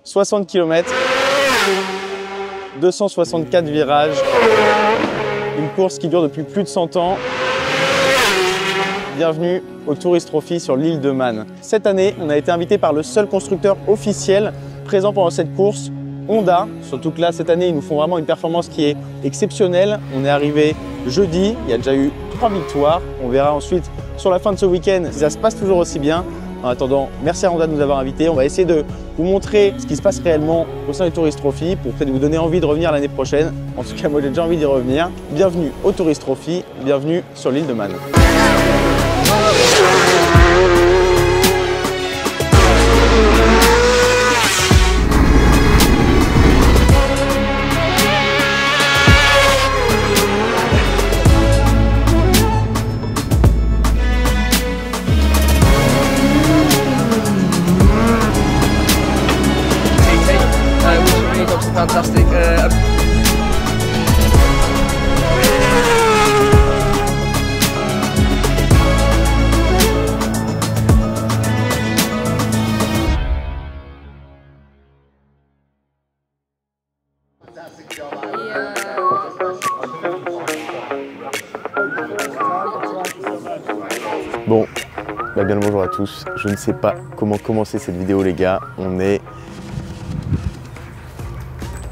60 km, 264 virages, une course qui dure depuis plus de 100 ans. Bienvenue au Tourist Trophy sur l'île de Man. Cette année, on a été invité par le seul constructeur officiel présent pendant cette course, Honda. Surtout que là, cette année, ils nous font vraiment une performance qui est exceptionnelle. On est arrivé jeudi, il y a déjà eu 3 victoires. On verra ensuite sur la fin de ce week-end si ça se passe toujours aussi bien. En attendant, merci à Honda de nous avoir invités. On va essayer de vous montrer ce qui se passe réellement au sein du Tourist Trophy pour peut-être vous donner envie de revenir l'année prochaine. En tout cas, moi j'ai déjà envie d'y revenir. Bienvenue au Tourist Trophy, bienvenue sur l'île de Man. Fantastic. Bon, bien le bonjour à tous. Je ne sais pas comment commencer cette vidéo les gars. On est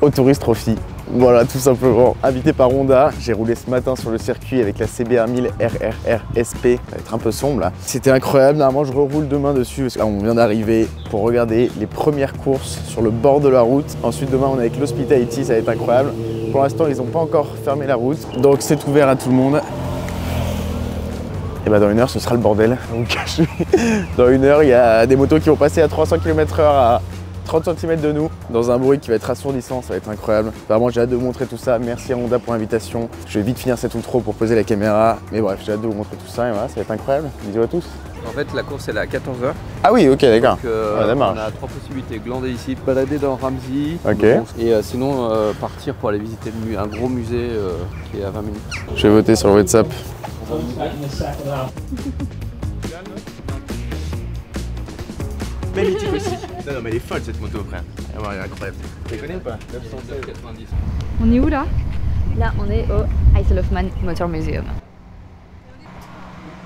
au Tourist Trophy. Voilà, tout simplement. Invité par Honda. J'ai roulé ce matin sur le circuit avec la CBR 1000 RRR SP. Ça va être un peu sombre là. C'était incroyable. Normalement, je reroule demain dessus parce que là, on vient d'arriver pour regarder les premières courses sur le bord de la route. Ensuite, demain, on est avec l'Hospitality. Ça va être incroyable. Pour l'instant, ils n'ont pas encore fermé la route. Donc, c'est ouvert à tout le monde. Et bah dans une heure, ce sera le bordel. Donc, dans une heure, il y a des motos qui vont passer à 300 km/h à 30 cm de nous, dans un bruit qui va être assourdissant, ça va être incroyable. Vraiment, j'ai hâte de vous montrer tout ça. Merci à Honda pour l'invitation. Je vais vite finir cette outro pour poser la caméra. Mais bref, j'ai hâte de vous montrer tout ça et voilà, ça va être incroyable. Bisous à tous. En fait, la course elle est à 14 h. Ah oui, ok, d'accord. On a 3 possibilités. Glander ici, balader dans Ramsey. Ok. Et sinon, partir pour aller visiter un gros musée qui est à 20 minutes. Je vais voter sur le WhatsApp. Mais mythique aussi. Non, mais elle est folle cette moto, frère. Elle est incroyable. Tu la connais ou pas? 990. On est où là? Là, on est au Isle-of-Man Motor Museum.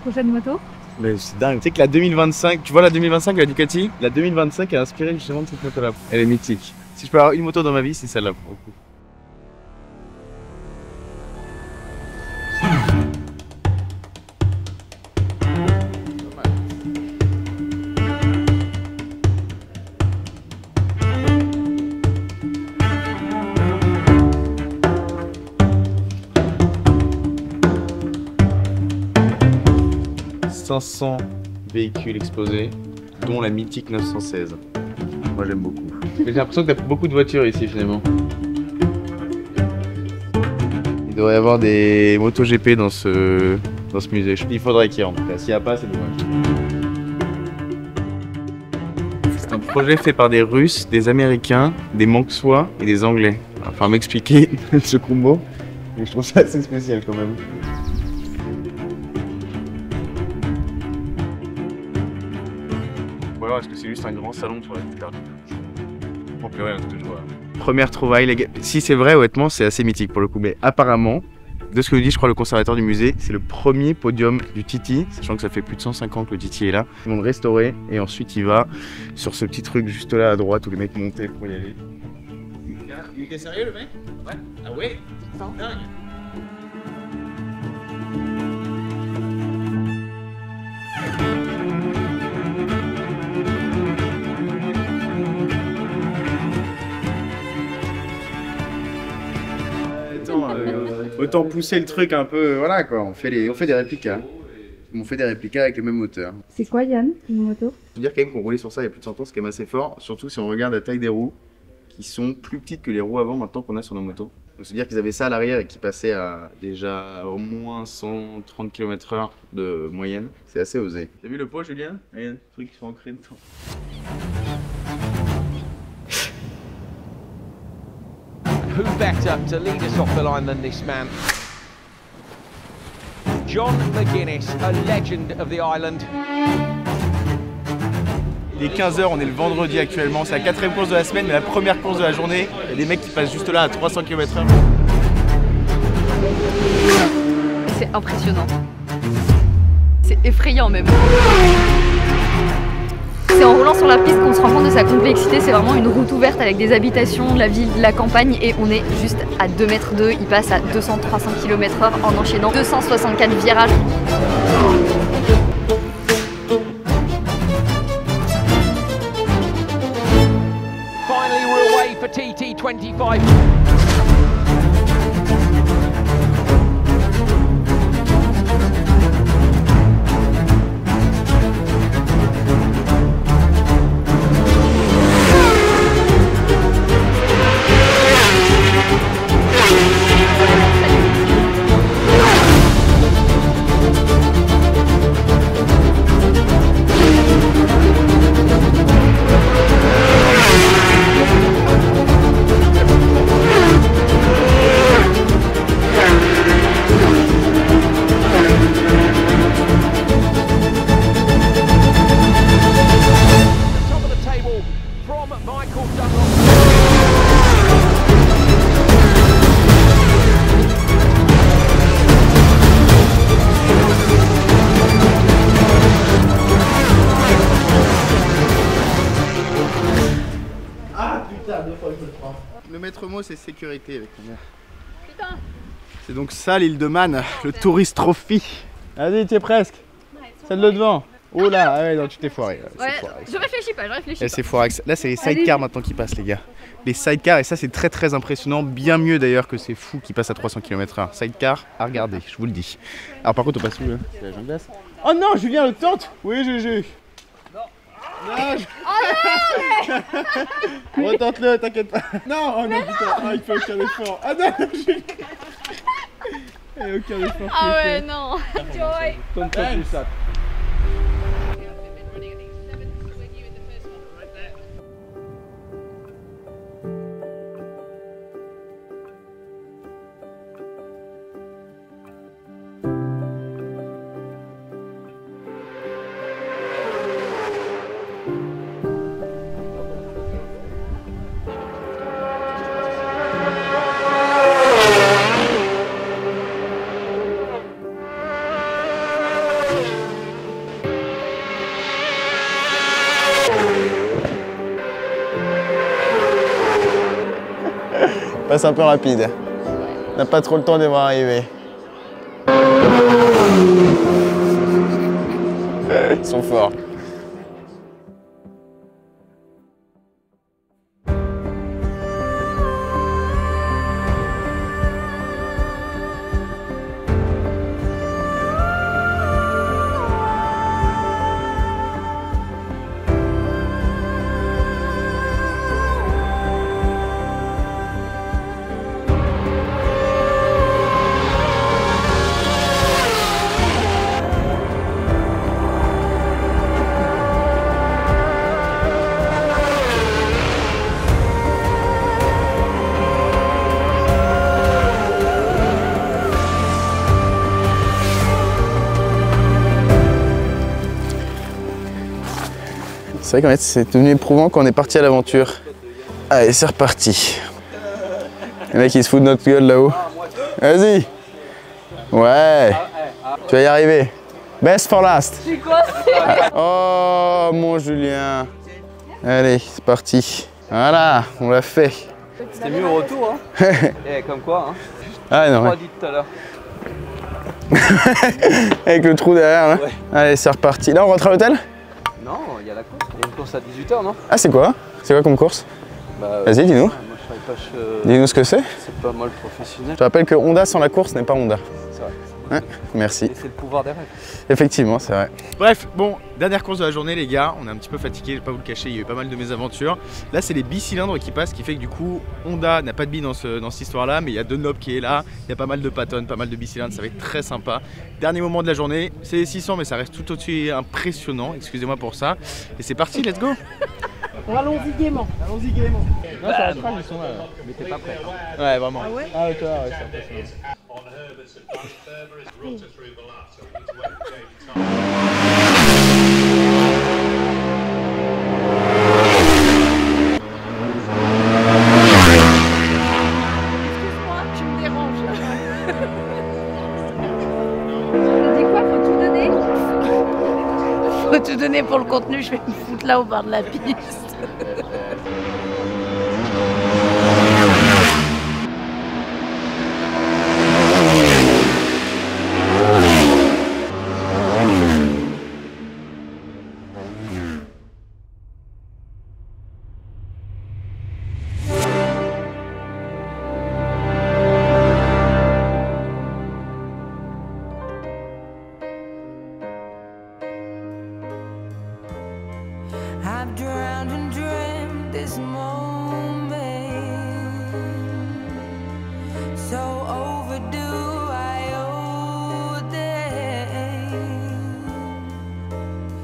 Prochaine moto? Mais c'est dingue. Tu sais que la 2025, tu vois la 2025, la Ducati, la 2025 est inspirée justement de cette moto-là. Elle est mythique. Si je peux avoir une moto dans ma vie, c'est celle-là pour le coup. « 500 véhicules exposés, dont la mythique 916. Moi j'aime beaucoup. Mais j'ai l'impression que t'as beaucoup de voitures ici finalement. Il devrait y avoir des motos GP dans ce musée. Il faudrait qu'il y ait en tout cas. S'il n'y a pas, c'est dommage. C'est un projet fait par des Russes, des Américains, des Manxois et des Anglais. Enfin m'expliquer ce combo. Mais je trouve ça assez spécial quand même. Est-ce que c'est juste un grand salon sur la terre? Oh purée, ce que je vois. Première trouvaille, les gars. Si c'est vrai, honnêtement, c'est assez mythique pour le coup. Mais apparemment, de ce que nous dit, je crois, le conservateur du musée, c'est le premier podium du Titi. Sachant que ça fait plus de 105 ans que le Titi est là. Ils vont le restaurer et ensuite il va sur ce petit truc juste là à droite où les mecs montaient pour y aller. Il était sérieux le mec? Ouais. Ah ouais? Dingue. Autant pousser le truc un peu, voilà quoi, on fait des réplicas. On fait des réplicas avec le même moteur. C'est quoi Yann, une moto? Je veux dire quand même qu'on roulait sur ça il y a plus de 100 ans, c'est quand même assez fort, surtout si on regarde la taille des roues, qui sont plus petites que les roues avant maintenant qu'on a sur nos motos. Donc c'est dire qu'ils avaient ça à l'arrière et qui passaient à déjà au moins 130 km/h de moyenne. C'est assez osé. T'as vu le pot Julien? Il y a un truc qui sont ancrés dedans. Who better to lead us off the line than this man? John McGuinness, a legend of the island. Il est 15 h, on est le vendredi actuellement. C'est la 4e course de la semaine, mais la première course de la journée. Il y a des mecs qui passent juste là à 300 km/h. C'est impressionnant. C'est effrayant même. C'est en roulant sur la piste qu'on se rend compte de sa complexité. C'est vraiment une route ouverte avec des habitations, la ville, la campagne, et on est juste à 2 mètres d'eux. Il passe à 200-300 km/h en enchaînant 264 virages. Finally, we're away for TT25. Le maître mot, c'est sécurité avec mon mère. Putain. C'est donc ça l'île de Man, le Tourist Trophy. Vas-y, tu es presque. Celle de devant. Oh là, ah ouais, non, tu t'es foiré. Ouais, je réfléchis pas, je réfléchis pas. C'est foiré. Là, c'est les sidecars maintenant qui passent, les gars. Les sidecars, et ça, c'est très très impressionnant. Bien mieux d'ailleurs que ces fous qui passent à 300 km/h. Sidecar à regarder, je vous le dis. Alors, par contre, on passe où là? C'est la jungle glace. Oh non, Julien, le tente. Oui, GG. Non, retente-le, t'inquiète pas. Non, oh non, putain, ah, il fait aucun effort. Ah non, Julien. Il n'y a aucun effort. Ah ouais, non. Donne pas plus ça. Passe un peu rapide. On n'a pas trop le temps de voir arriver. Ils sont forts. C'est vrai qu'en fait c'est devenu éprouvant quand on est parti à l'aventure. Allez, c'est reparti. Les mecs ils se foutent de notre gueule là-haut. Vas-y. Ouais. Tu vas y arriver. Best for last. C'est quoi? Oh mon Julien. Allez, c'est parti. Voilà, on l'a fait. C'était mieux au retour, hein. Eh, comme quoi, hein. Ah non. 3 dit tout à l'heure. Avec le trou derrière là. Ouais. Allez, c'est reparti. Là on rentre à l'hôtel? Non, il y a la course. Il y a une course à 18 h, non? Ah, c'est quoi? C'est quoi comme course? Bah, vas-y, dis-nous. Moi, je travaille pas chez... Dis-nous ce que c'est. C'est pas moi le professionnel. Je te rappelle que Honda sans la course n'est pas Honda. C'est vrai. Ouais, merci. Et c'est le pouvoir des rêves. Effectivement, c'est vrai. Bref, bon, dernière course de la journée, les gars. On est un petit peu fatigué, je vais pas vous le cacher, il y a eu pas mal de mésaventures. Là, c'est les bicylindres qui passent, ce qui fait que du coup, Honda n'a pas de billes dans cette histoire-là, mais il y a Dunlop qui est là. Il y a pas mal de patons, pas mal de bicylindres, ça va être très sympa. Dernier moment de la journée, c'est les 600, mais ça reste tout aussi impressionnant. Excusez-moi pour ça. Et c'est parti, let's go. Allons-y gaiement. Allons-y gaiement. Non, sur la trace, ils sont là. Mais t'es pas prêt. Ouais, vraiment. Ah ouais? Ah, toi, ouais, c'est impressionnant. descendu, je vais me foutre là au bord de la piste. I've drowned and dreamt this moment, so overdue I owe them.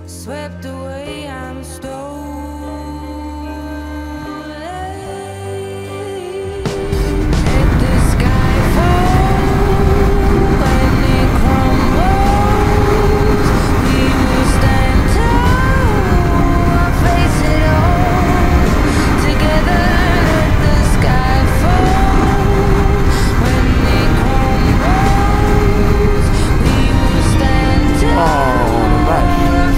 Swept away, I'm stolen. Let the sky fall and it crumbles. We will stand tall, face it all together. Let the sky fall when it crumbles. We will stand tall,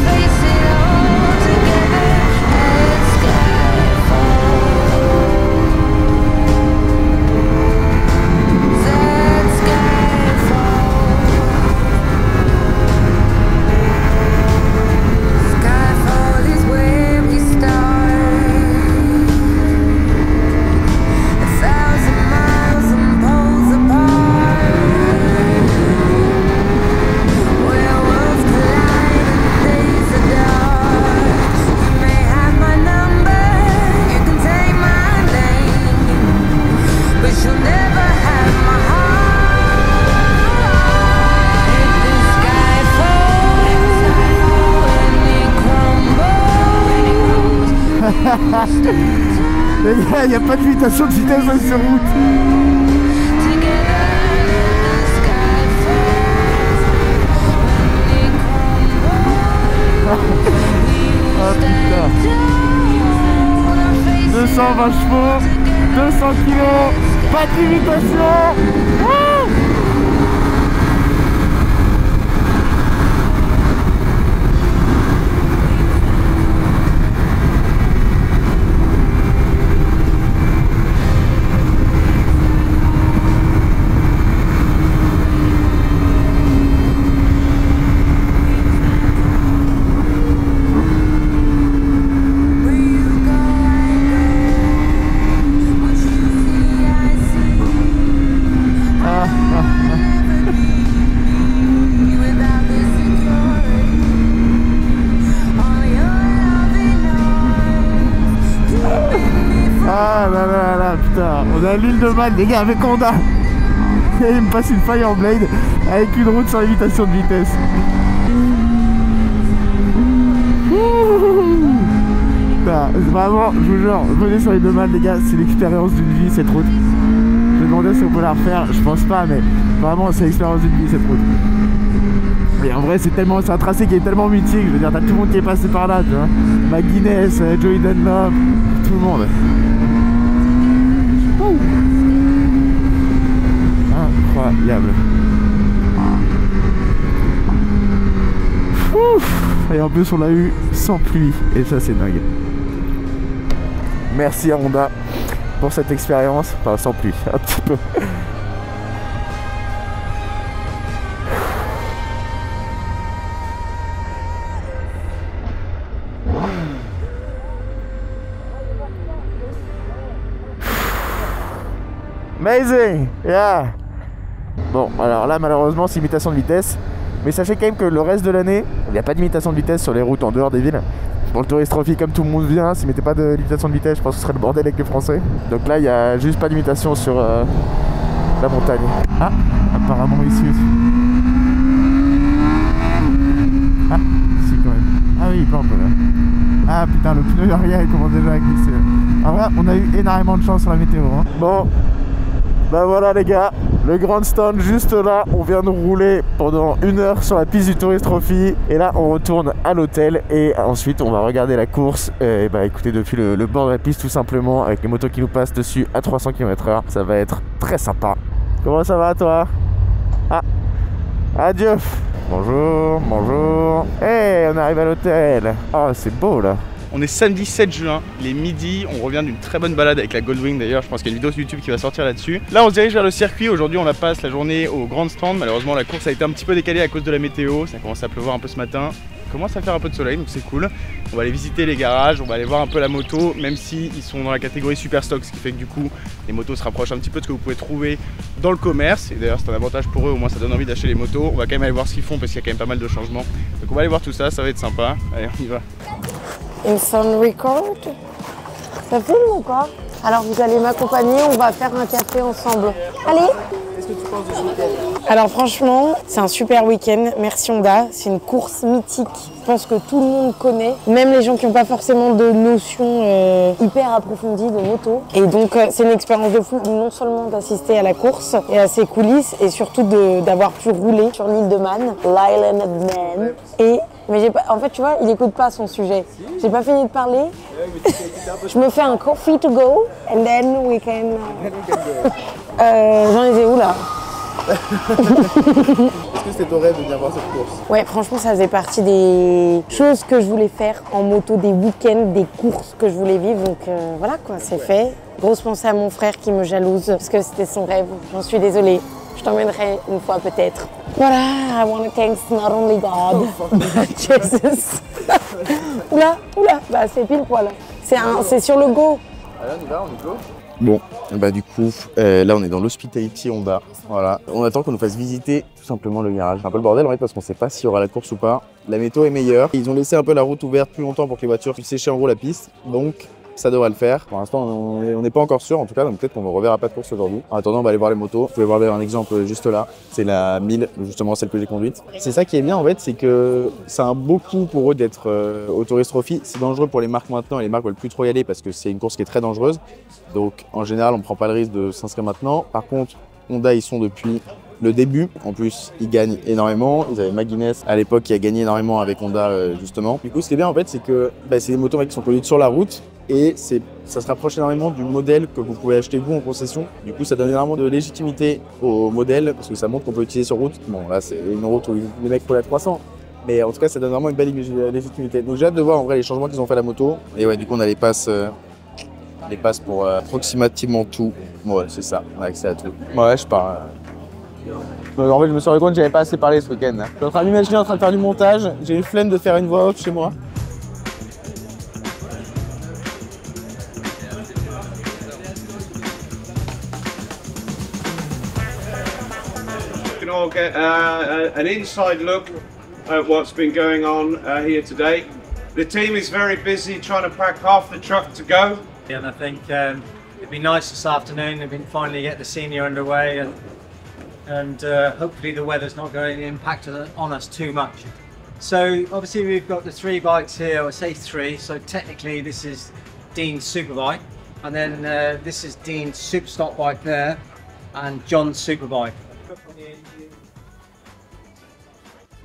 face it all together. Let sky fall. Let sky fall. Skyfall is where we start. 1,000 miles and poles apart. Where worlds collide and days are dark. You may have my number, you can take my name, but you'll never have my heart. Let the sky fall when it crumbles. Les gars, il n'y a pas de limitation de vitesse sur route. Together, let the sky fall when it crumbles. Ah putain. 220 chevaux, 200 kilos, pas de limitation. Wouh. Where you go, I go. What you see, I see. I'll never be without the security. All your loving arms keeping me from. Ah là là là, putain, on est à l'île de Man, les gars, avec Honda. Et il me passe une Fireblade avec une route sans limitation de vitesse. Putain, vraiment, je vous jure, venez sur l'île de Man, les gars, c'est l'expérience d'une vie cette route. Je me demandais si on peut la refaire, je pense pas, mais vraiment, c'est l'expérience d'une vie cette route. Et en vrai, c'est un tracé qui est tellement mythique, je veux dire, t'as tout le monde qui est passé par là, tu vois. McGuinness, Joey Dunlop, tout le monde. Ouh. Incroyable. Ouf. Et en plus, on l'a eu sans pluie, et ça, c'est dingue. Merci à Honda pour cette expérience, enfin sans pluie, un petit peu. Amazing, yeah. Bon, alors là, malheureusement, c'est limitation de vitesse. Mais sachez quand même que le reste de l'année, il n'y a pas de limitation de vitesse sur les routes en dehors des villes. Pour le Tourist Trophy, comme tout le monde vient, s'il ne mettait pas de limitation de vitesse, je pense que ce serait le bordel avec les Français. Donc là, il n'y a juste pas de limitation sur la montagne. Ah, apparemment ici aussi. Ah, si quand même. Ah oui, il peut un peu là. Ah putain, le pneu arrière il commence déjà à glisser. En vrai, on a eu énormément de chance sur la météo. Hein. Bon, bah voilà les gars, le Grand Stand juste là. On vient de rouler pendant 1 heure sur la piste du Tourist Trophy. Et là, on retourne à l'hôtel. Et ensuite, on va regarder la course. Et bah écoutez, depuis le bord de la piste tout simplement, avec les motos qui nous passent dessus à 300 km/h. Ça va être très sympa. Comment ça va toi? Ah, adieu. Bonjour, bonjour. Hey, on arrive à l'hôtel. Oh, c'est beau là. On est samedi 7 juin, il est midi, on revient d'une très bonne balade avec la Goldwing d'ailleurs, je pense qu'il y a une vidéo sur YouTube qui va sortir là-dessus. Là on se dirige vers le circuit, aujourd'hui on la passe la journée au grand stand, malheureusement la course a été un petit peu décalée à cause de la météo, ça commence à pleuvoir un peu ce matin, il commence à faire un peu de soleil donc c'est cool. On va aller visiter les garages, on va aller voir un peu la moto, même si ils sont dans la catégorie super stock, ce qui fait que du coup les motos se rapprochent un petit peu de ce que vous pouvez trouver dans le commerce, et d'ailleurs c'est un avantage pour eux, au moins ça donne envie d'acheter les motos. On va quand même aller voir ce qu'ils font parce qu'il y a quand même pas mal de changements, donc on va aller voir tout ça, ça va être sympa, allez on y va. Instant record. Ça filme ou pas? Alors vous allez m'accompagner, on va faire un café ensemble. Allez. Qu'est-ce que tu penses de ce week-end? Alors franchement, c'est un super week-end. Merci Honda. C'est une course mythique. Je pense que tout le monde connaît, même les gens qui n'ont pas forcément de notions hyper approfondies de moto. Et donc c'est une expérience de fou, non seulement d'assister à la course et à ses coulisses, et surtout d'avoir pu rouler sur l'île de Man, l'Island of Man. Mais j'ai pas, en fait, tu vois, il écoute pas son sujet. J'ai pas fini de parler. Je me fais un coffee to go, and then we can. J'en étais où là? Est-ce que c'était ton rêve de venir voir cette course? Ouais, franchement, ça faisait partie des choses que je voulais faire en moto, des week-ends, des courses que je voulais vivre. Donc voilà quoi, c'est fait. Grosse pensée à mon frère qui me jalouse parce que c'était son rêve. J'en suis désolée. Je t'emmènerai une fois peut-être. Voilà, I want to thank not only God, but Jesus. Oula, bah c'est pile poil. C'est sur le go. Allez, on y va, on est go. Bon, bah du coup, là on est dans l'Hospitality Honda. Voilà, on attend qu'on nous fasse visiter tout simplement le garage. C'est un peu le bordel en fait parce qu'on sait pas s'il y aura la course ou pas. La météo est meilleure. Ils ont laissé un peu la route ouverte plus longtemps pour que les voitures puissent sécher en gros la piste. Donc ça devrait le faire. Pour l'instant, on n'est pas encore sûr en tout cas, donc peut-être qu'on ne reverra pas de course aujourd'hui. En attendant, on va aller voir les motos. Vous pouvez voir un exemple juste là. C'est la 1000, justement celle que j'ai conduite. C'est ça qui est bien en fait, c'est que c'est un beau coup pour eux d'être au Tourist Trophy. C'est dangereux pour les marques maintenant et les marques veulent plus trop y aller parce que c'est une course qui est très dangereuse. Donc en général, on ne prend pas le risque de s'inscrire maintenant. Par contre, Honda, ils sont depuis le début. En plus, ils gagnent énormément. Ils avaient McGuinness à l'époque qui a gagné énormément avec Honda justement. Du coup, ce qui est bien en fait, c'est que c'est des motos qui sont conduites sur la route. Et ça se rapproche énormément du modèle que vous pouvez acheter vous en concession. Du coup, ça donne énormément de légitimité au modèle parce que ça montre qu'on peut l'utiliser sur route. Bon, là, c'est une route où les mecs roulent à 300. Mais en tout cas, ça donne vraiment une belle légitimité. Donc, j'ai hâte de voir en vrai les changements qu'ils ont fait à la moto. Et ouais, du coup, on a les passes pour approximativement tout. Ouais, c'est ça, on a accès à tout. Ouais, je pars. En fait, je me suis rendu compte que j'avais pas assez parlé ce week-end. Je suis en train d'imaginer en train de faire du montage. J'ai une flemme de faire une voix off chez moi. We can all get an inside look at what's been going on here today. The team is very busy trying to pack half the truck to go. And I think it'd be nice this afternoon if we can finally get the senior underway and hopefully the weather's not going to impact on us too much. So obviously we've got the 3 bikes here, I say 3, so technically this is Dean's Superbike, and then this is Dean's Superstock bike there, and John's Superbike.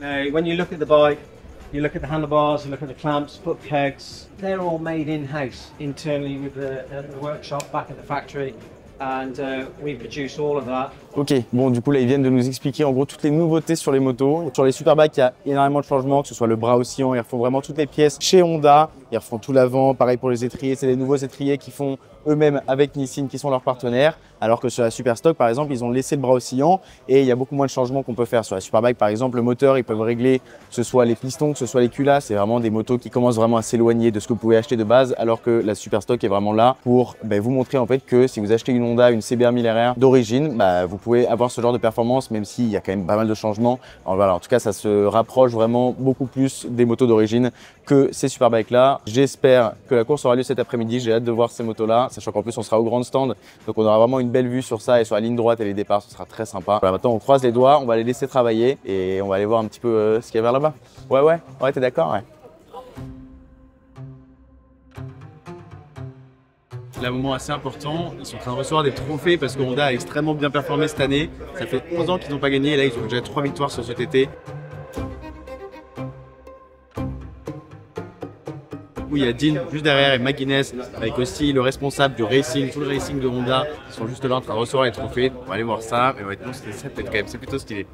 Now when you look at the bike, you look at the handlebars, you look at the clamps, foot pegs, they're all made in-house, internally with the workshop back at the factory. And we produce all of that. Ok, bon du coup là ils viennent de nous expliquer en gros toutes les nouveautés sur les motos. Sur les Superbikes, il y a énormément de changements, que ce soit le bras oscillant, ils refont vraiment toutes les pièces chez Honda. Ils refont tout l'avant, pareil pour les étriers, c'est les nouveaux étriers qu'ils font eux-mêmes avec Nissin qui sont leurs partenaires. Alors que sur la Superstock par exemple, ils ont laissé le bras oscillant et il y a beaucoup moins de changements qu'on peut faire. Sur la Superbike par exemple, le moteur, ils peuvent régler que ce soit les pistons, que ce soit les culas. C'est vraiment des motos qui commencent vraiment à s'éloigner de ce que vous pouvez acheter de base, alors que la Superstock est vraiment là pour vous montrer en fait que si vous achetez une Honda, une CBR 1000RR d'origine, vous pouvez avoir ce genre de performance même s'il y a quand même pas mal de changements. Alors voilà, en tout cas ça se rapproche vraiment beaucoup plus des motos d'origine que ces Superbikes là. J'espère que la course aura lieu cet après-midi, j'ai hâte de voir ces motos là, sachant qu'en plus on sera au grand stand, donc on aura vraiment une belle vue sur ça et sur la ligne droite et les départs, ce sera très sympa. Voilà, maintenant on croise les doigts, on va les laisser travailler et on va aller voir un petit peu ce qu'il y a vers là-bas. Ouais, t'es d'accord? Ouais. Là, un moment assez important, ils sont en train de recevoir des trophées parce que Honda a extrêmement bien performé cette année. Ça fait 11 ans qu'ils n'ont pas gagné et là ils ont déjà 3 victoires sur cet été. Où il y a Dean juste derrière et McGuinness avec aussi le responsable du racing, tout le racing de Honda. Ils sont juste là en train de recevoir les trophées. On va aller voir ça, mais honnêtement c'est plutôt stylé.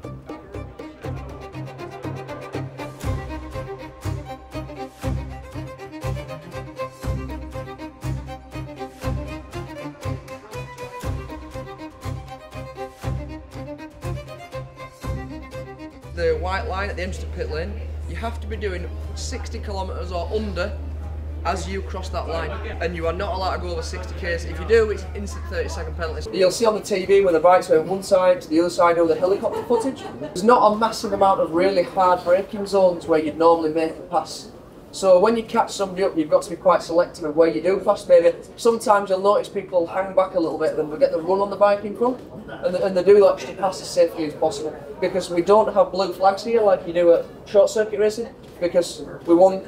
the white line at the entrance to pit lane, you have to be doing 60 kilometres or under as you cross that line, and you are not allowed to go over 60 k's. If you do, it's instant 30-second penalty. You'll see on the TV when the bikes went one side to the other side over the helicopter footage. There's not a massive amount of really hard braking zones where you'd normally make a pass. So when you catch somebody up, you've got to be quite selective of where you do pass. Maybe sometimes you'll notice people hang back a little bit, then we get the run on the bike in front, and they do that just to pass as safely as possible. Because we don't have blue flags here like you do at short circuit racing, because we want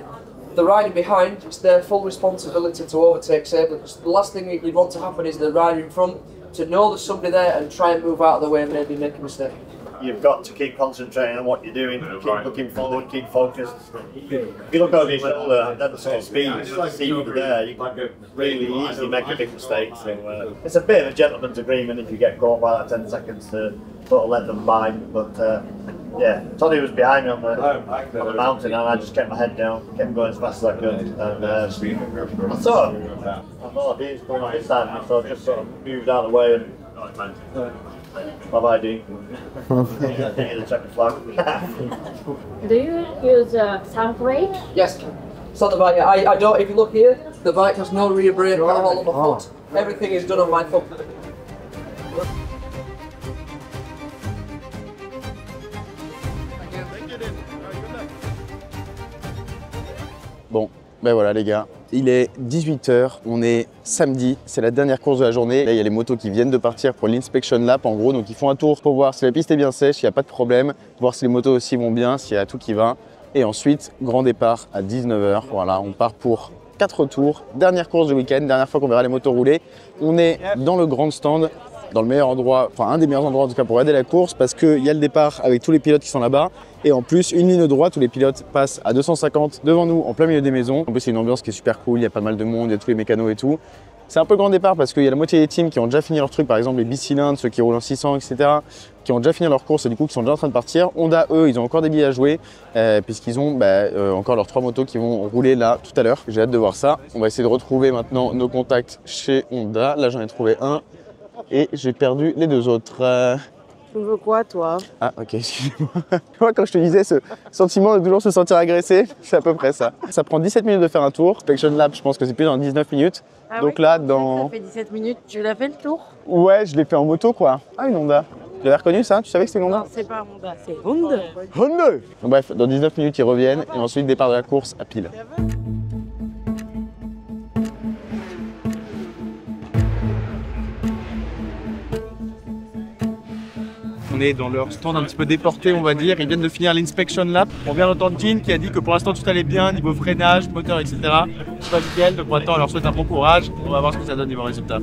the rider behind, it's their full responsibility to overtake safely. The last thing you'd want to happen is the rider in front to know there's somebody there and try and move out of the way and maybe make a mistake. You've got to keep concentrating on what you're doing, keep looking forward, keep focused. If you look over your shoulder at that sort of speed, see you there, you can really easily make a big mistake. So it's a bit of a gentleman's agreement if you get caught by that 10 seconds to sort of let them by. But yeah, Tony was behind me on the mountain and I just kept my head down, kept going as fast as I could. And I thought he was going on his side, so I just sort of moved out of the way and bye-bye, Dean. The checkered flag. Do you use sound brake? Yes. It's on the bike. I don't. If you look here, the bike has no rear brake at all on my foot. Everything is done on my foot. Bon, ben voilà les gars, il est 18 h, on est samedi, c'est la dernière course de la journée. Là il y a les motos qui viennent de partir pour l'inspection lap en gros, donc ils font un tour pour voir si la piste est bien sèche, il n'y a pas de problème, voir si les motos aussi vont bien, s'il y a tout qui va. Et ensuite, grand départ à 19 h, voilà, on part pour 4 tours, dernière course du week-end, dernière fois qu'on verra les motos rouler. On est dans le grand stand, dans le meilleur endroit, enfin un des meilleurs endroits en tout cas pour regarder la course parce qu'il y a le départ avec tous les pilotes qui sont là-bas et en plus une ligne droite où les pilotes passent à 250 devant nous en plein milieu des maisons. En plus c'est une ambiance qui est super cool, il y a pas mal de monde, il y a tous les mécanos et tout. C'est un peu le grand départ parce qu'il y a la moitié des teams qui ont déjà fini leur truc, par exemple les bicylindres, ceux qui roulent en 600 etc. qui ont déjà fini leur course et du coup qui sont déjà en train de partir. Honda eux ils ont encore des billets à jouer puisqu'ils ont encore leurs 3 motos qui vont rouler là tout à l'heure. J'ai hâte de voir ça. On va essayer de retrouver maintenant nos contacts chez Honda. Là j'en ai trouvé un. Et j'ai perdu les 2 autres. Tu veux quoi, toi? Ah, ok, excusez-moi. Moi, quand je te disais ce sentiment de toujours se sentir agressé, c'est à peu près ça. Ça prend 17 minutes de faire un tour. Inspection Lab, je pense que c'est plus dans 19 minutes. Ah donc oui, là, dans... Ça fait 17 minutes. Tu l'as fait le tour? Ouais, je l'ai fait en moto, quoi. Ah, une Honda. Tu l'avais reconnu, ça? Tu savais que c'était une Honda? Non, c'est pas Honda, c'est Honda. Honda. Donc, bref, dans 19 minutes, ils reviennent. Et ensuite, départ de la course à pile. On est dans leur stand un petit peu déporté, on va dire. Ils viennent de finir l'inspection lap. On vient d'entendre Dean qui a dit que pour l'instant tout allait bien, niveau freinage, moteur, etc. Tout va nickel. Donc maintenant, on leur souhaite un bon courage. On va voir ce que ça donne niveau résultat.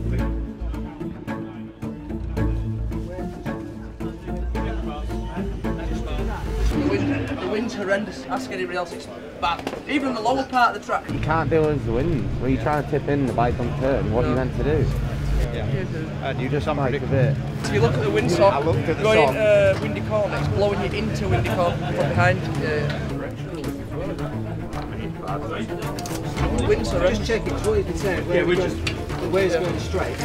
The wind's horrendous. Ask anybody else, it's bad. Even the lower part of the track. You can't do as the wind. When you're trying to tip in the bike on turn, what are you meant to do? And you just like a bit. If you look at the windsock, going into windy corner, it's blowing you into windy corner from behind. The wind's horrendous. Just check it, what you've been saying. Yeah, we're just... The way it's going straight.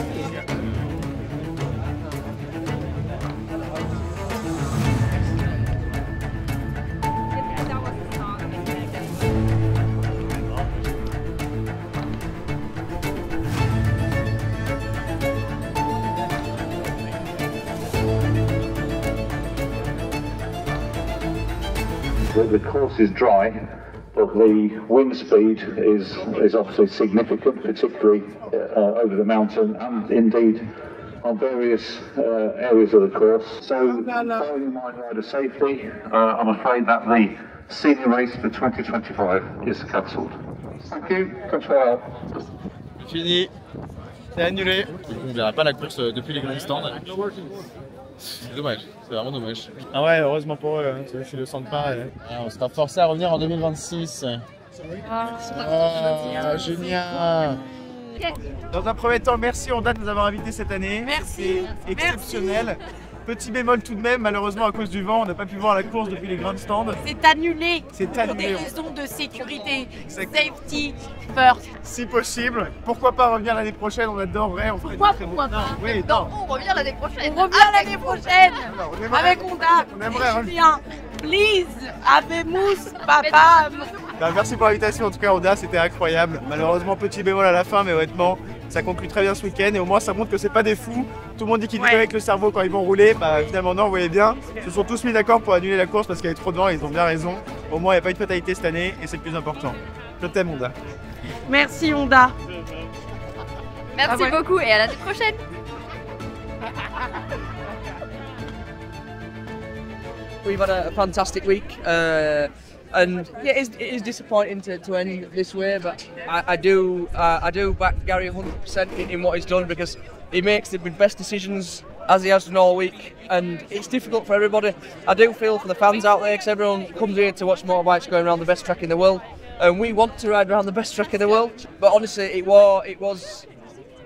The course is dry, but the wind speed is obviously significant, particularly over the mountain and indeed on various areas of the course. So, bearing in mind rider safety, I'm afraid that the senior race for 2025 is cancelled. Thank you. Thanks for your help. Fini. C'est annulé. On ne verra pas la course depuis les grands stands. C'est dommage, c'est vraiment dommage. Ah ouais, heureusement pour eux, hein. Je suis le centre pas. On sera forcé à revenir en 2026. Ah, génial. Dans un premier temps, merci Honda de nous avoir invités cette année. Merci. C'est exceptionnel. Merci. Petit bémol tout de même, malheureusement à cause du vent, on n'a pas pu voir la course depuis les grands stands. C'est annulé. C'est annulé. Pour des raisons de sécurité. Safety first. Si possible. Pourquoi pas revenir l'année prochaine, on adorerait. Pourquoi pas? Oui, non. On revient l'année prochaine. On revient l'année prochaine. Avec Honda. On aimerait Julien. Please, habemos, papa. Bah, merci pour l'invitation, en tout cas Honda, c'était incroyable. Malheureusement petit bémol à la fin, mais honnêtement ça conclut très bien ce week-end et au moins ça montre que c'est pas des fous. Tout le monde dit qu'ils vivent avec le cerveau quand ils vont rouler, bah finalement non, vous voyez bien. Ils se sont tous mis d'accord pour annuler la course parce qu'il y avait trop de vent et ils ont bien raison. Au moins il n'y a pas eu de fatalité cette année et c'est le plus important. Je t'aime Honda. Merci Honda. Merci beaucoup et à l'année prochaine. We've had a fantastic week, and yeah, it is disappointing to end this way. But I do back Gary 100% in what he's done because he makes the best decisions as he has done all week, and it's difficult for everybody. I do feel for the fans out there because everyone comes here to watch motorbikes going around the best track in the world, and we want to ride around the best track in the world. But honestly, it was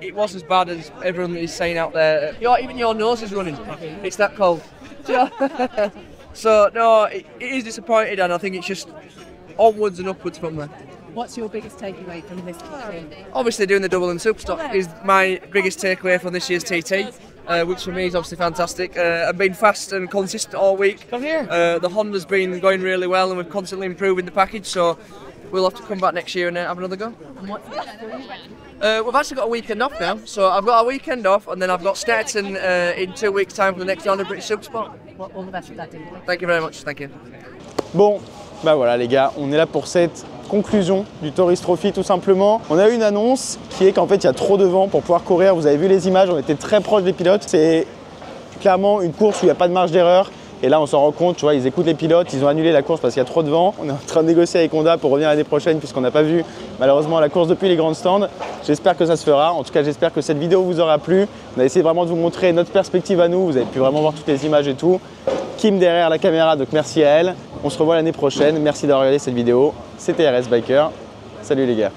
as bad as everyone is saying out there. Even your nose is running. It's that cold. So no, it is disappointed, and I think it's just onwards and upwards from there. What's your biggest takeaway from this TT? Obviously doing the double in Superstock is my biggest takeaway from this year's TT, which for me is obviously fantastic. I've been fast and consistent all week. Come here. The Honda's been going really well and we're constantly improving the package, so we'll have to come back next year and have another go. We've actually got a weekend off now, so I've got a weekend off and then I've got Stetson in 2 weeks' time for the next round of British Supersport. All the best with that, Dylan. Thank you very much, thank you. Bon, bah voilà les gars, on est là pour cette conclusion du Tourist Trophy tout simplement. On a eu une annonce qui est qu'en fait il y a trop de vent pour pouvoir courir. Vous avez vu les images, on était très proche des pilotes. C'est clairement une course où il n'y a pas de marge d'erreur. Et là on s'en rend compte, tu vois, ils écoutent les pilotes, ils ont annulé la course parce qu'il y a trop de vent. On est en train de négocier avec Honda pour revenir l'année prochaine puisqu'on n'a pas vu malheureusement la course depuis les grands stands. J'espère que ça se fera, en tout cas j'espère que cette vidéo vous aura plu. On a essayé vraiment de vous montrer notre perspective à nous, vous avez pu vraiment voir toutes les images et tout. Kim derrière la caméra, donc merci à elle. On se revoit l'année prochaine, merci d'avoir regardé cette vidéo. C'était RS Biker, salut les gars.